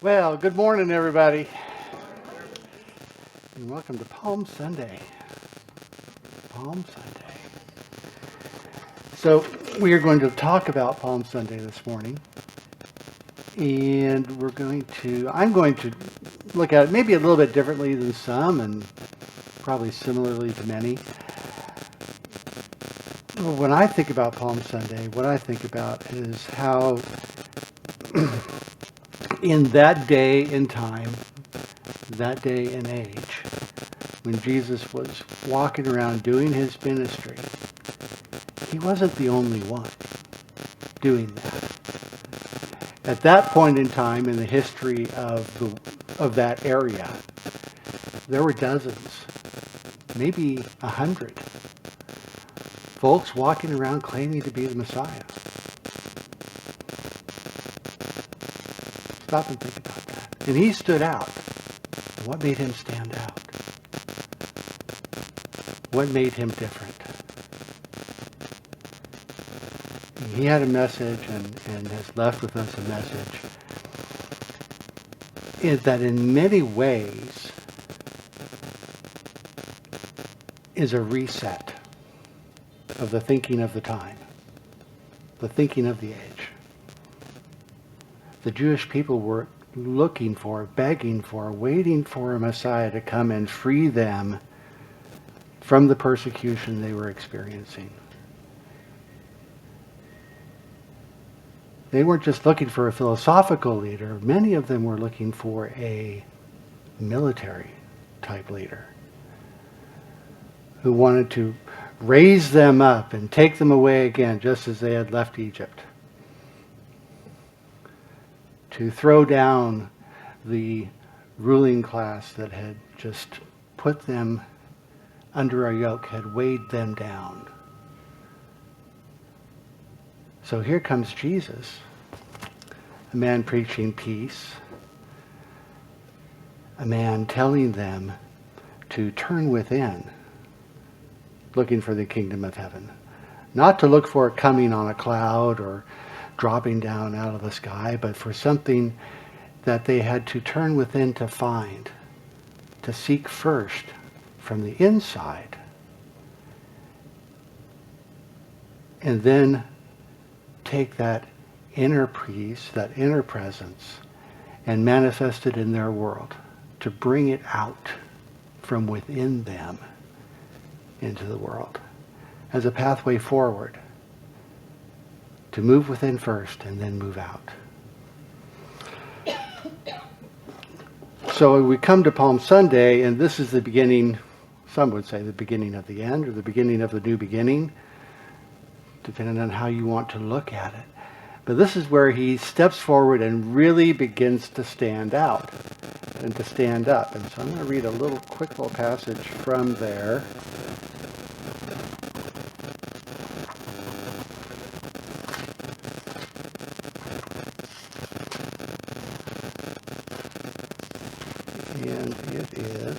Well, good morning, everybody, and welcome to Palm Sunday. Palm Sunday. So, we are going to talk about Palm Sunday this morning, and I'm going to look at it maybe a little bit differently than some, and probably similarly to many. When I think about Palm Sunday, what I think about is how in that day and time, that day and age, when Jesus was walking around doing his ministry, he wasn't the only one doing that. At that point in time in the history of that area, there were dozens, maybe 100 folks walking around claiming to be the Messiah. Stop and think about that. And he stood out. And what made him stand out? What made him different? He had a message and has left with us a message is that in many ways is a reset of the thinking of the time, the thinking of the age. The Jewish people were looking for, begging for, waiting for a Messiah to come and free them from the persecution they were experiencing. They weren't just looking for a philosophical leader. Many of them were looking for a military type leader who wanted to raise them up and take them away again, just as they had left Egypt. To throw down the ruling class that had just put them under a yoke, had weighed them down. So here comes Jesus, a man preaching peace, a man telling them to turn within, looking for the kingdom of heaven. Not to look for it coming on a cloud or dropping down out of the sky, but for something that they had to turn within to find, to seek first from the inside, and then take that inner peace, that inner presence, and manifest it in their world, to bring it out from within them into the world as a pathway forward, to move within first and then move out. So we come to Palm Sunday, and this is the beginning, some would say the beginning of the end, or the beginning of the new beginning, depending on how you want to look at it. But this is where he steps forward and really begins to stand out and to stand up. And so I'm going to read a quick little passage from there. And it is,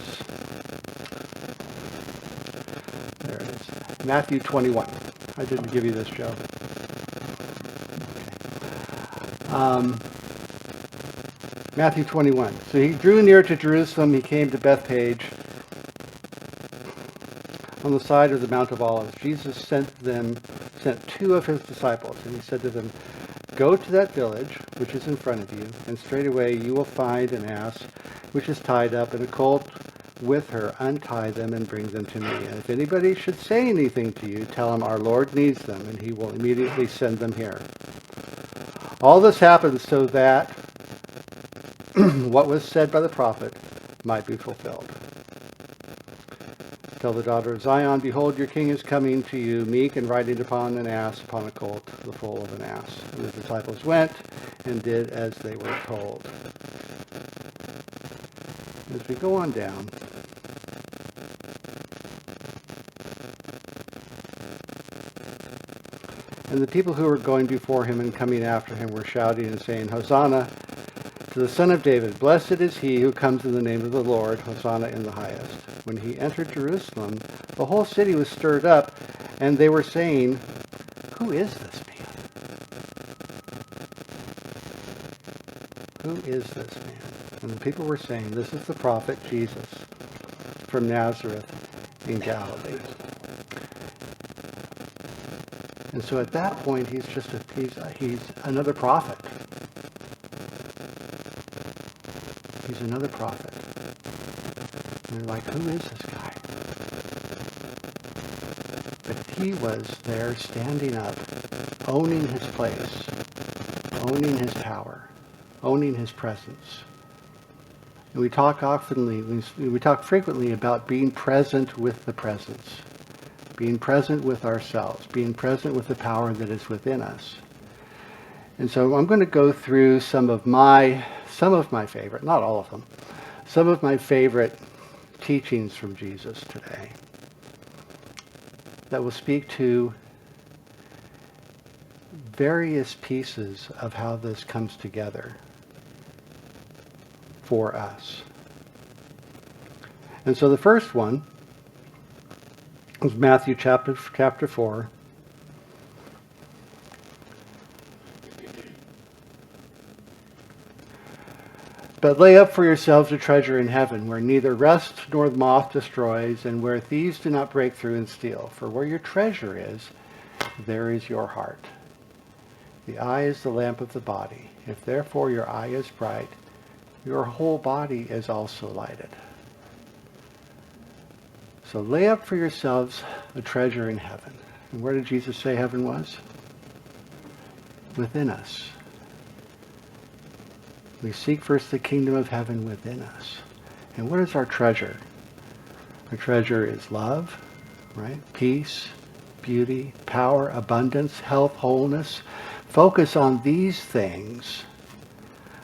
there it is, Matthew 21. I didn't give you this, Joe. Matthew 21. So he drew near to Jerusalem. He came to Bethpage on the side of the Mount of Olives. Jesus sent two of his disciples, and he said to them, "Go to that village which is in front of you, and straightway you will find an ass which is tied up, and a colt with her. Untie them and bring them to me. And if anybody should say anything to you, tell him our Lord needs them, and he will immediately send them here." All this happened so that what was said by the prophet might be fulfilled. Tell the daughter of Zion, behold, your king is coming to you, meek and riding upon an ass, upon a colt, the foal of an ass. And the disciples went and did as they were told. As we go on down, and the people who were going before him and coming after him were shouting and saying, Hosanna to the Son of David. Blessed is he who comes in the name of the Lord. Hosanna in the highest. When he entered Jerusalem, the whole city was stirred up, and they were saying, Who is this man? Who is this man? And the people were saying, this is the prophet Jesus from Nazareth in Galilee. And so at that point, he's another prophet. He's another prophet. And they're like, who is this guy? But he was there standing up, owning his place, owning his power, owning his presence. And we talk frequently about being present with the presence, being present with ourselves, being present with the power that is within us. And so I'm going to go through some of my favorite, not all of them, some of my favorite teachings from Jesus today that will speak to various pieces of how this comes together for us. And so the first one is Matthew chapter 4. But lay up for yourselves a treasure in heaven, where neither rust nor moth destroys, and where thieves do not break through and steal. For where your treasure is, there is your heart. The eye is the lamp of the body. If therefore your eye is bright, your whole body is also lighted. So lay up for yourselves a treasure in heaven. And where did Jesus say heaven was? Within us. We seek first the kingdom of heaven within us. And what is our treasure? Our treasure is love, right? Peace, beauty, power, abundance, health, wholeness. Focus on these things.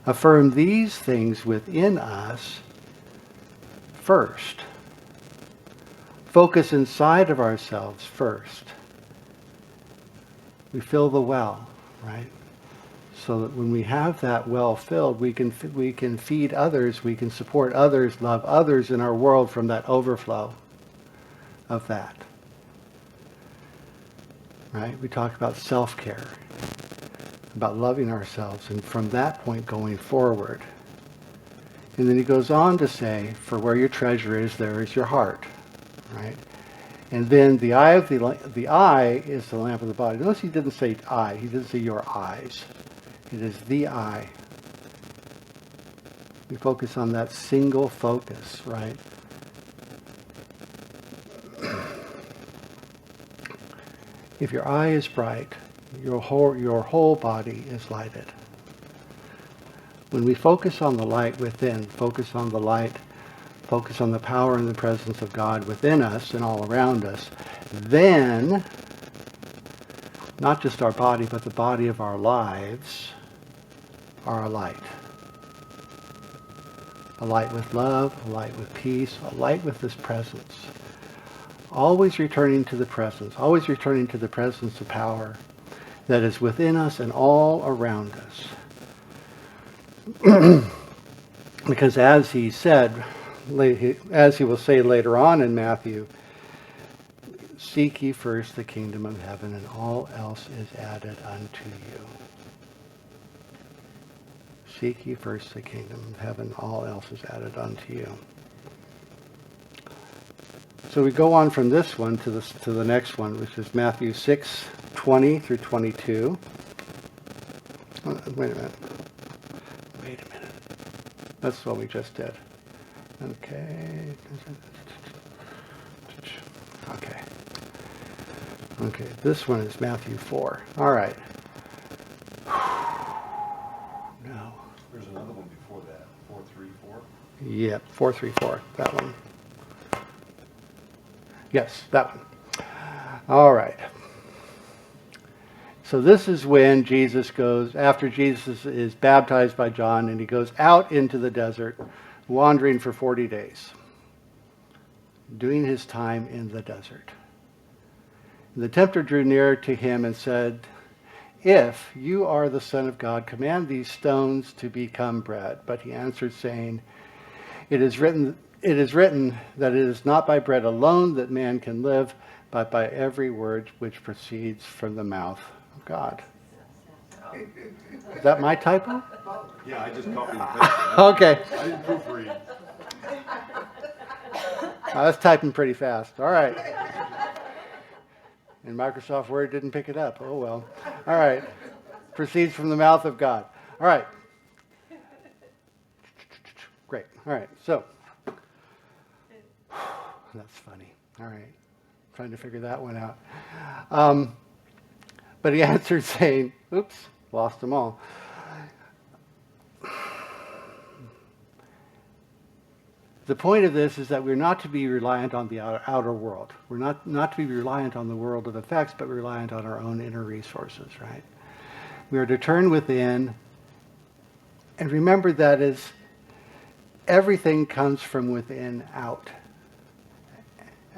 Affirm these things within us first. Focus inside of ourselves first. We fill the well, right? So that when we have that well filled, we can feed others, we can support others, love others in our world from that overflow of that. Right? We talk about self-care, about loving ourselves, and from that point going forward. And then he goes on to say, for where your treasure is, there is your heart. Right? And then the eye is the lamp of the body. Notice he didn't say eye, he didn't say your eyes. It is the eye. We focus on that single focus, right? If your eye is bright, your whole body is lighted. When we focus on the light within, focus on the light, focus on the power and the presence of God within us and all around us, then, not just our body, but the body of our lives are a light. A light with love, a light with peace, a light with this presence. Always returning to the presence, always returning to the presence of power that is within us and all around us. Because as he said, as he will say later on in Matthew, seek ye first the kingdom of heaven, and all else is added unto you. Seek ye first the kingdom of heaven, all else is added unto you. So we go on from this one to the next one, which is Matthew 6:20 through 22. Wait a minute. That's what we just did. Okay. Okay, this one is Matthew 4. All right. No. There's another one before that, 4:34. Yep, 4:34. That one. Yes, that one. All right. So this is when Jesus goes, after Jesus is baptized by John, and he goes out into the desert, wandering for 40 days, doing his time in the desert. And the tempter drew near to him and said, if you are the Son of God, command these stones to become bread. But he answered, saying, it is written that it is not by bread alone that man can live, but by every word which proceeds from the mouth of God. Is that my typo? Yeah, I just copied and pasted it. Okay. I didn't proofread. I was typing pretty fast. All right. And Microsoft Word didn't pick it up. Oh, well. All right. Proceeds from the mouth of God. All right. Great. All right. So, that's funny. All right. Trying to figure that one out. But he answered saying, oops, lost them all. The point of this is that we're not to be reliant on the outer world. We're not to be reliant on the world of effects, but reliant on our own inner resources, right? We are to turn within and remember that is everything comes from within out.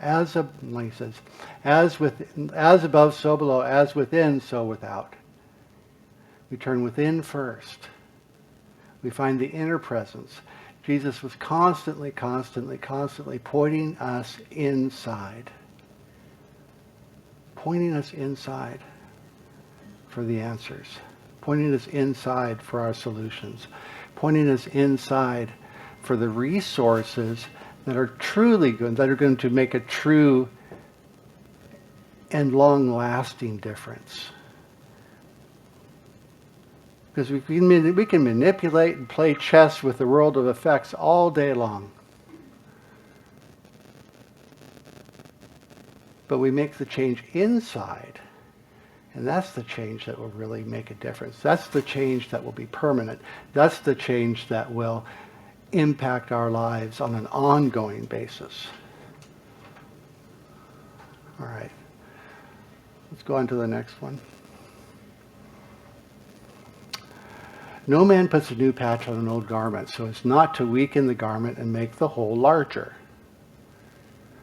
Like he says, as above, so below, as within, so without. We turn within first. We find the inner presence. Jesus was constantly pointing us inside. Pointing us inside for the answers. Pointing us inside for our solutions. Pointing us inside for the resources that are truly good, that are going to make a true and long-lasting difference. Because we can manipulate and play chess with the world of effects all day long. But we make the change inside, and that's the change that will really make a difference. That's the change that will be permanent. That's the change that will impact our lives on an ongoing basis. All right. Let's go on to the next one. No man puts a new patch on an old garment, so as not to weaken the garment and make the hole larger.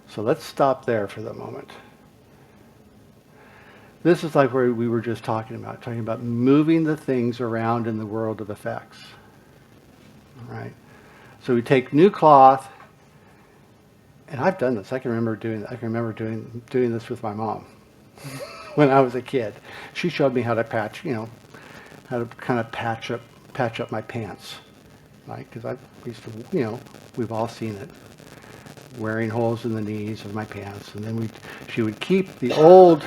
So let's stop there for the moment. This is like where we were just talking about moving the things around in the world of effects. All right. So we take new cloth, and I've done this. I can remember doing this with my mom when I was a kid. She showed me how to patch, how to kind of patch up my pants, right? Because I used to, we've all seen it, wearing holes in the knees of my pants, and then she would keep the old.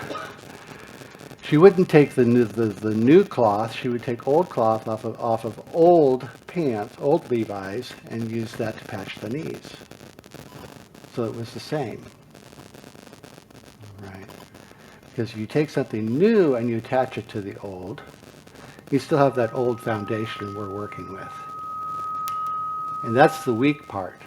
She wouldn't take the new cloth. She would take old cloth off of old pants, old Levi's, and use that to patch the knees. So it was the same, right? Because if you take something new and you attach it to the old, you still have that old foundation we're working with. And that's the weak part.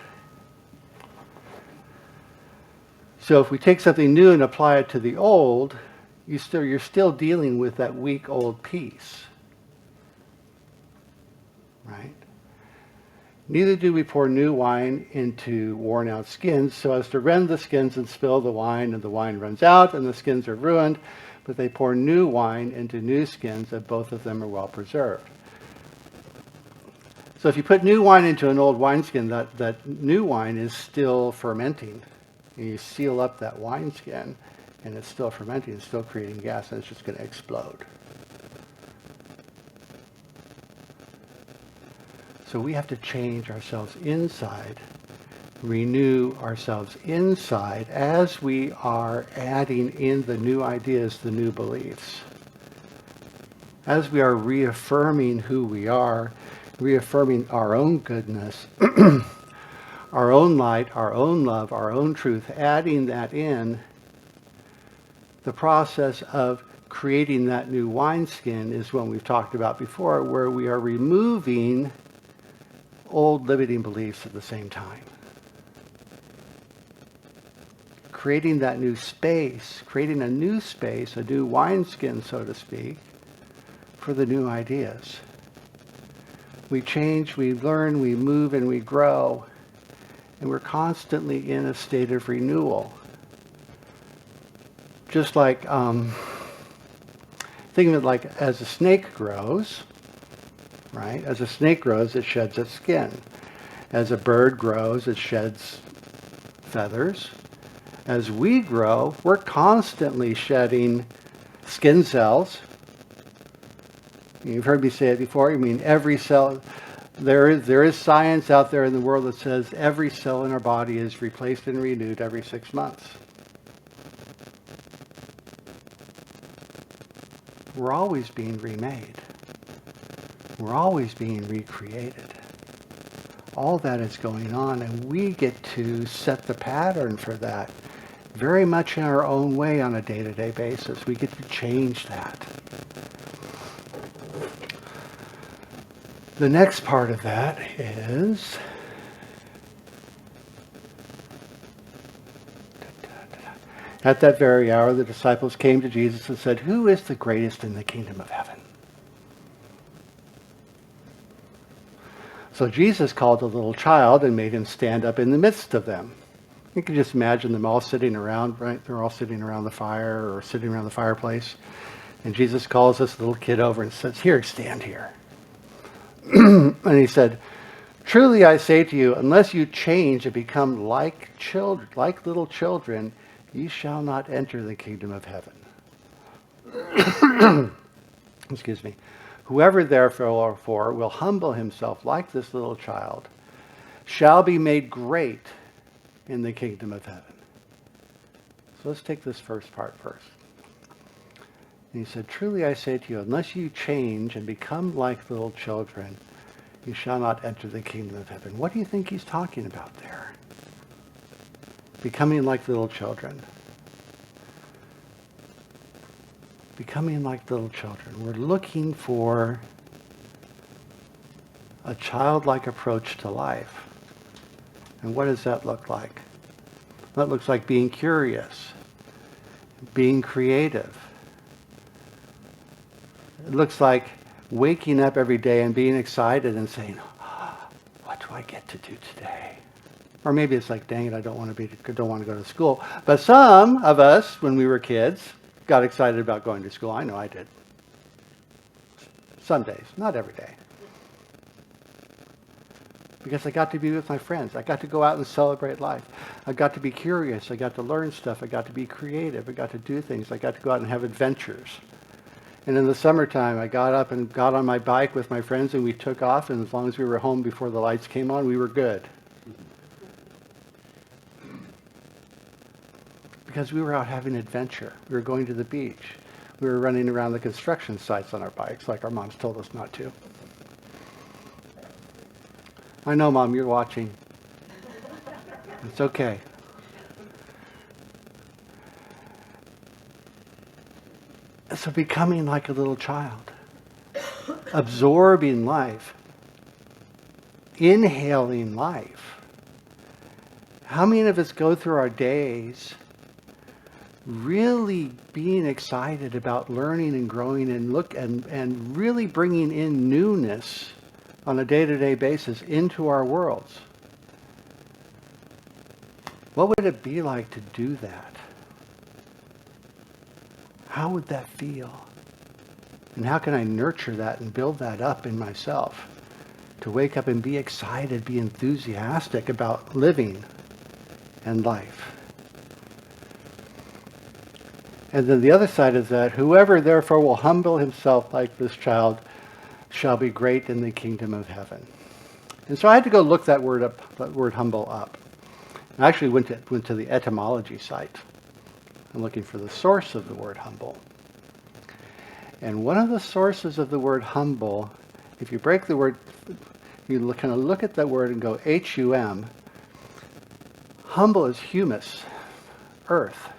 So if we take something new and apply it to the old, you're still dealing with that weak old piece. Right? Neither do we pour new wine into worn out skins so as to rend the skins and spill the wine, and the wine runs out and the skins are ruined. But they pour new wine into new skins, that both of them are well preserved. So if you put new wine into an old wineskin, that new wine is still fermenting. And you seal up that wineskin, and it's still fermenting, it's still creating gas, and it's just going to explode. So we have to change ourselves inside, renew ourselves inside as we are adding in the new ideas, the new beliefs. As we are reaffirming who we are, reaffirming our own goodness, our own light, our own love, our own truth, adding that in, the process of creating that new wineskin is one we've talked about before, where we are removing old limiting beliefs at the same time. Creating that new space, creating a new space, a new wineskin, so to speak, for the new ideas. We change, we learn, we move, and we grow, and we're constantly in a state of renewal. Just like, think of it like as a snake grows, right? As a snake grows, it sheds its skin. As a bird grows, it sheds feathers. As we grow, we're constantly shedding skin cells, You've heard me say it before. I mean, every cell, there is science out there in the world that says every cell in our body is replaced and renewed every 6 months. We're always being remade. We're always being recreated. All that is going on, and we get to set the pattern for that very much in our own way on a day-to-day basis. We get to change that. The next part of that is at that very hour, the disciples came to Jesus and said, "Who is the greatest in the kingdom of heaven?" So Jesus called a little child and made him stand up in the midst of them. You can just imagine them all sitting around, right? They're all sitting around the fire or sitting around the fireplace. And Jesus calls this little kid over and says, "Here, stand here." And he said, "Truly I say to you, unless you change and become like children, like little children, you shall not enter the kingdom of heaven." Excuse me. "Whoever therefore will humble himself like this little child shall be made great in the kingdom of heaven." So let's take this first part first. And he said, "Truly I say to you, unless you change and become like little children, you shall not enter the kingdom of heaven." What do you think he's talking about there? Becoming like little children. Becoming like little children. We're looking for a childlike approach to life. And what does that look like? That looks like being curious, being creative. It looks like waking up every day and being excited and saying, "What do I get to do today?" Or maybe it's like, "Dang it, I don't want to go to school." But some of us, when we were kids, got excited about going to school. I know I did. Some days, not every day. Because I got to be with my friends. I got to go out and celebrate life. I got to be curious. I got to learn stuff. I got to be creative. I got to do things. I got to go out and have adventures. And in the summertime, I got up and got on my bike with my friends, and we took off, and as long as we were home before the lights came on, we were good. Because we were out having adventure. We were going to the beach. We were running around the construction sites on our bikes, like our moms told us not to. I know, Mom, you're watching. It's okay. So becoming like a little child, absorbing life, inhaling life. How many of us go through our days really being excited about learning and growing and really bringing in newness on a day-to-day basis into our worlds? What would it be like to do that? How would that feel? And how can I nurture that and build that up in myself? To wake up and be excited, be enthusiastic about living and life. And then the other side is that whoever therefore will humble himself like this child shall be great in the kingdom of heaven. And so I had to go look that word humble up. I actually went to the etymology site. I'm looking for the source of the word humble. And one of the sources of the word humble, if you break the word, you kind of look at that word and go H-U-M. Humble is humus, earth.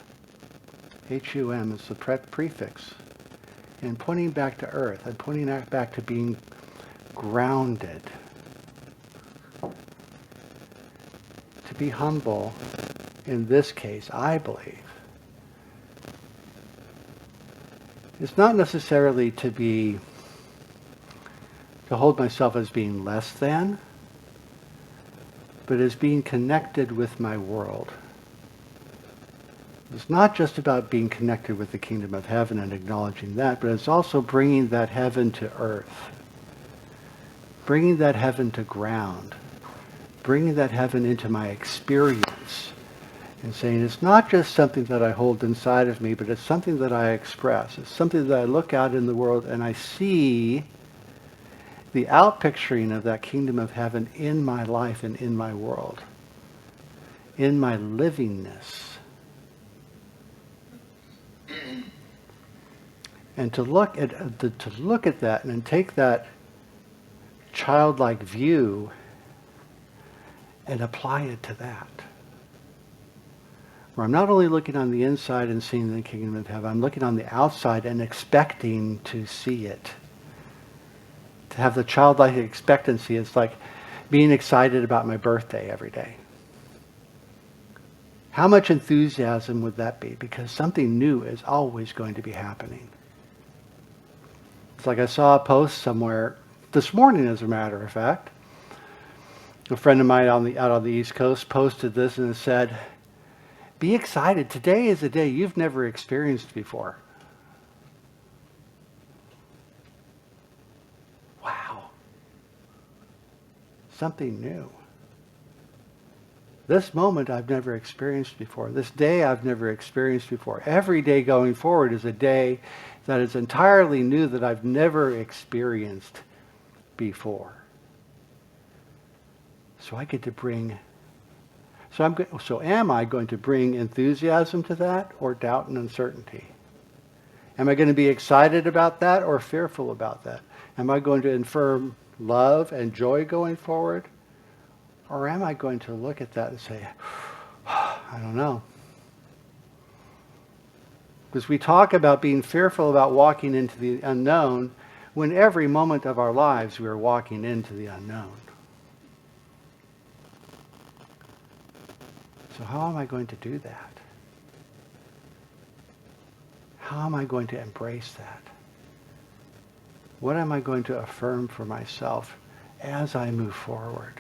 H-U-M is the prefix. And pointing back to earth, and pointing back to being grounded. To be humble, in this case, I believe, it's not necessarily to hold myself as being less than, but as being connected with my world. It's not just about being connected with the kingdom of heaven and acknowledging that, but it's also bringing that heaven to earth, bringing that heaven to ground, bringing that heaven into my experience, And saying it's not just something that I hold inside of me, but it's something that I express. It's something that I look out in the world and I see the outpicturing of that kingdom of heaven in my life and in my world, in my livingness. And to look at that and take that childlike view and apply it to that. Where I'm not only looking on the inside and seeing the kingdom of heaven, I'm looking on the outside and expecting to see it. To have the childlike expectancy is like being excited about my birthday every day. How much enthusiasm would that be? Because something new is always going to be happening. It's like I saw a post somewhere this morning, as a matter of fact. A friend of mine out on the East Coast posted this and it said, "Be excited. Today is a day you've never experienced before." Wow. Something new. This moment I've never experienced before. This day I've never experienced before. Every day going forward is a day that is entirely new that I've never experienced before. So I get to bring, so am I going to bring enthusiasm to that or doubt and uncertainty? Am I going to be excited about that or fearful about that? Am I going to infer love and joy going forward? Or am I going to look at that and say, I don't know. Because we talk about being fearful about walking into the unknown when every moment of our lives we are walking into the unknown. So how am I going to do that? How am I going to embrace that? What am I going to affirm for myself as I move forward?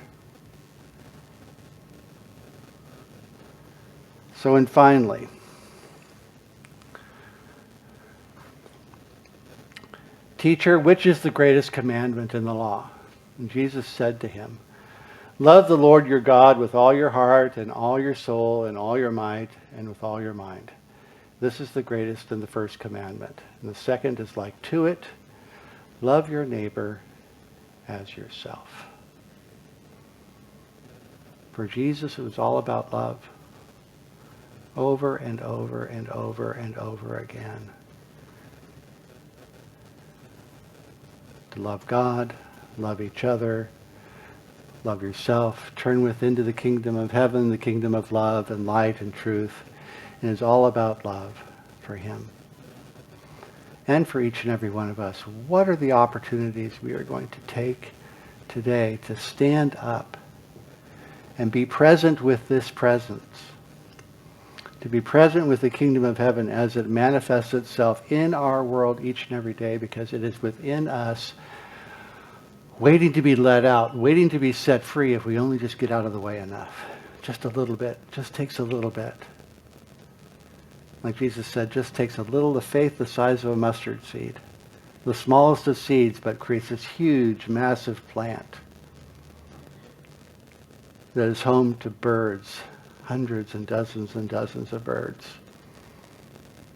So, and finally, "Teacher, which is the greatest commandment in the law?" And Jesus said to him, "Love the Lord your God with all your heart and all your soul and all your might and with all your mind. This is the greatest and the first commandment. And the second is like to it. Love your neighbor as yourself." For Jesus, it was all about love. Over and over and over and over again. To love God, love each other, love yourself, turn within to the kingdom of heaven, the kingdom of love and light and truth. And it's all about love for him. And for each and every one of us. What are the opportunities we are going to take today to stand up and be present with this presence? To be present with the kingdom of heaven as it manifests itself in our world each and every day, because it is within us, waiting to be let out, waiting to be set free if we only just get out of the way enough. Just a little bit. Just takes a little bit. Like Jesus said, just takes a little of faith the size of a mustard seed. The smallest of seeds, but creates this huge, massive plant that is home to birds. Hundreds and dozens of birds.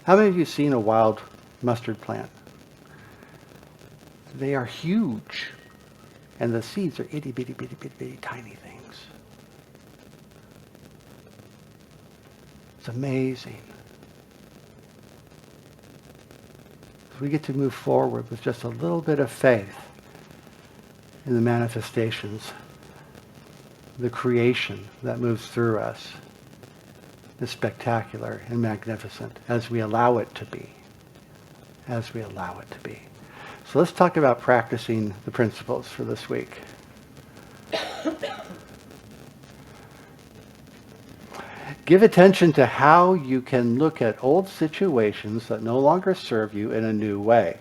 How many of you have seen a wild mustard plant? They are huge. And the seeds are itty bitty bitty bitty bitty tiny things. It's amazing. We get to move forward with just a little bit of faith in the manifestations, the creation that moves through us is spectacular and magnificent as we allow it to be. As we allow it to be. So let's talk about practicing the principles for this week. Give attention to how you can look at old situations that no longer serve you in a new way.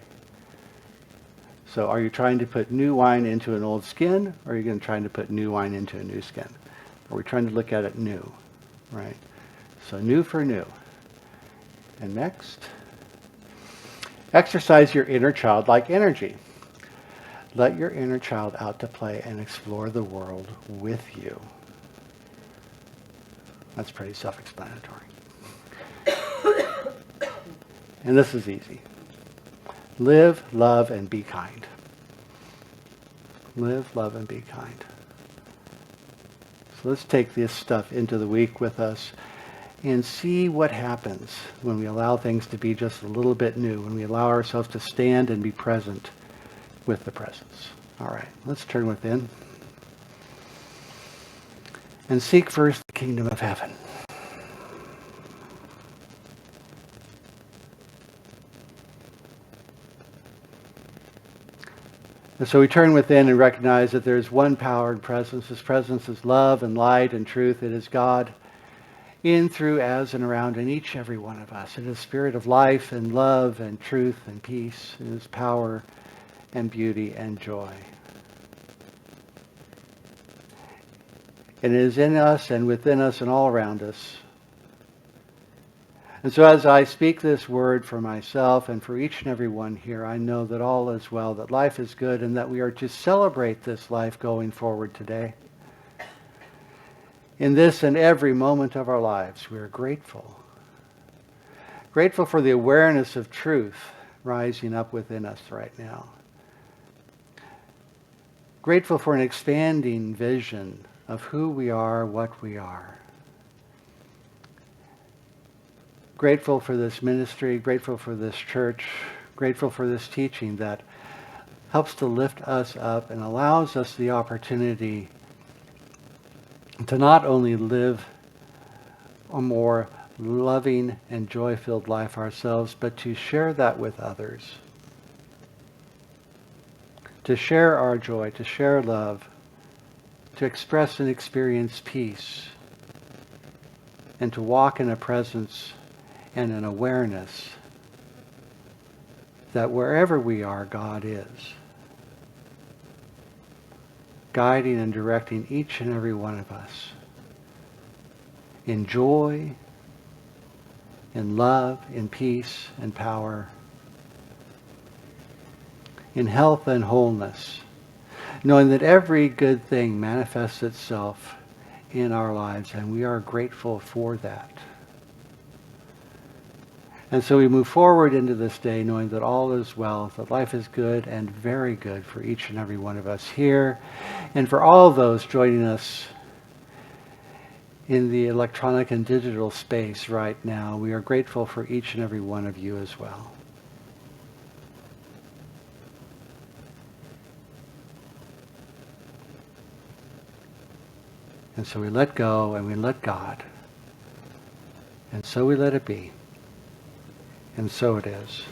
So are you trying to put new wine into an old skin, or are you going to try to put new wine into a new skin? Are we trying to look at it new, right? So new for new. And next, exercise your inner childlike energy. Let your inner child out to play and explore the world with you. That's pretty self-explanatory. And this is easy. Live, love, and be kind. Live, love, and be kind. So let's take this stuff into the week with us and see what happens when we allow things to be just a little bit new, when we allow ourselves to stand and be present with the presence. All right, let's turn within and seek first the kingdom of heaven. And so we turn within and recognize that there is one power and presence. This presence is love and light and truth. It is God in, through, as, and around in each every one of us. It is spirit of life and love and truth and peace. It is power and beauty and joy. And it is in us and within us and all around us. And so as I speak this word for myself and for each and every one here, I know that all is well, that life is good, and that we are to celebrate this life going forward today. In this and every moment of our lives, we are grateful. Grateful for the awareness of truth rising up within us right now. Grateful for an expanding vision of who we are, what we are. Grateful for this ministry, grateful for this church, grateful for this teaching that helps to lift us up and allows us the opportunity to not only live a more loving and joy-filled life ourselves, but to share that with others. To share our joy, to share love, to express and experience peace, and to walk in a presence and an awareness that wherever we are, God is. Guiding and directing each and every one of us in joy, in love, in peace and power, in health and wholeness, knowing that every good thing manifests itself in our lives, and we are grateful for that. And so we move forward into this day knowing that all is well, that life is good and very good for each and every one of us here, and for all those joining us in the electronic and digital space right now. We are grateful for each and every one of you as well. And so we let go and we let God. And so we let it be. And so it is.